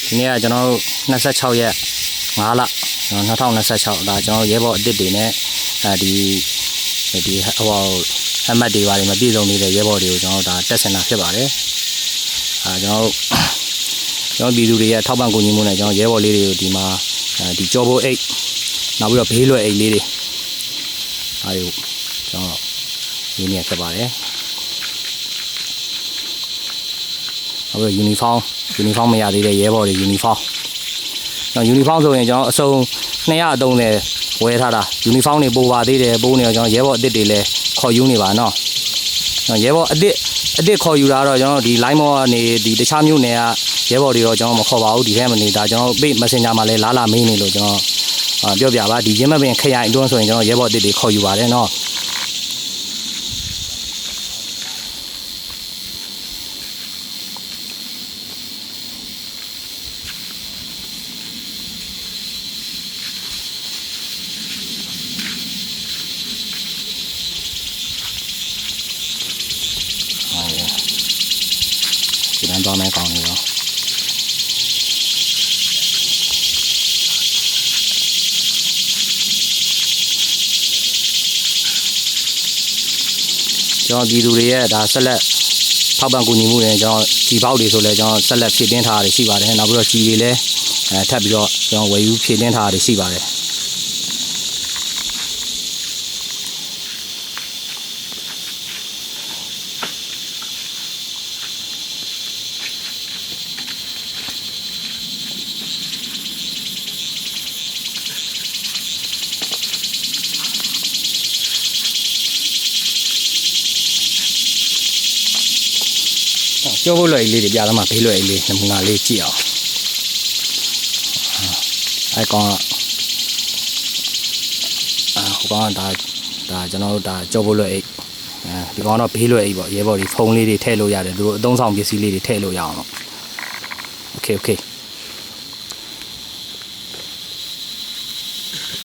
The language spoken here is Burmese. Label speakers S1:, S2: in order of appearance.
S1: ဒီနေ့ကကျွန်တော်တို့26ရက်5လ2026ဒါကျွန်တော်ရဲဘော်အစ်စ်တွေနဲ့ဒီဟိုအမှတ်တွေပါတယ်မပြည့်စုံနေတဲ့ရဲဘော်တွေကိုကျွန်တော်တို့ဒါတက်ဆင်တာဖြစ်ပါတယ်ကျွန်တော်ပြည်သူတွေရဲ့ထောက်ပံ့ကူညီမှုနဲ့ကျွန်တော်ရဲဘော်လေးတွေကိုဒီမှာဒီကြောဘိုးအိတ်နောက်ပြီးတော့ဘေးလွယ်အိတ်လေးတွေအားတွေကိုကျွန်တော်ရင်းနေဖြစ်ပါတယ်နောက်ပြီးယူနီဖောင်းမရသေးတဲ့ရဲဘော်တွေယူနီဖောင်းယူနီဖောင်းဆိုရင်ကျွန်တော်အစုံ230ဝယ်ထားတာယူနီဖောင်းတွေပိုပါသေးတယ်ပိုးနေတော့ကျွန်တော်ရဲဘော်အစ်စ်တွေလည်းခေါ်ယူနေပါနော်ရဲဘော်အစ်စ်ခေါ်ယူတာတော့ကျွန်တော်ဒီ line မောကနေဒီတခြားမြို့နယ်ကရဲဘော်တွေတော့ကျွန်တော်မခေါ်ပါဘူးဒီထဲမှာနေတာကျွန်တော် page messenger မှာလည်းလာမေးနေလို့ကျွန်တော်ပြောပြပါဒီရင်းမပင်ခရိုင်အတွင်းဆိုရင်ကျွန်တော်ရဲဘော်အစ်စ်တွေခေါ်ယူပါတယ်နော်ဒီလမ်းသွားမယ်ကောင်းနေတော့ကျွန်တော်ပြည်သူတွေရဲ့ဒါဆက်လက်ထောက်ပံ့ကူညီမှုတွေကျွန်တော်ဒီပေါက်တွေဆိုလဲကျွန်တော်ဆက်လက်ဖြည့်တင်းထားတာရှိပါတယ်နောက်ပြီးတော့ကြီးတွေလည်းထပ်ပြီးတော့ကျွန်တော်ဝယ်ယူဖြည့်တင်းထားတာရှိပါတယ်ကြောဖို့လွယ်လေးတွေပြသမှာဘေးလွယ်လေးနမူနာလေးကြည့်အောင်အဲကောင်ဟိုကောင်ဒါကျွန်တော်တို့ဒါကြောဖို့လွယ်အိတ်ဒီကောင်တော့ဘေးလွယ်အိတ်ပေါ့ရဲဘော်ဒီဖုန်းလေးတွေထည့်လို့ရတယ်သူတို့အသုံးဆောင်ပစ္စည်းလေးတွေထည့်လို့ရအောင်လို့โอเค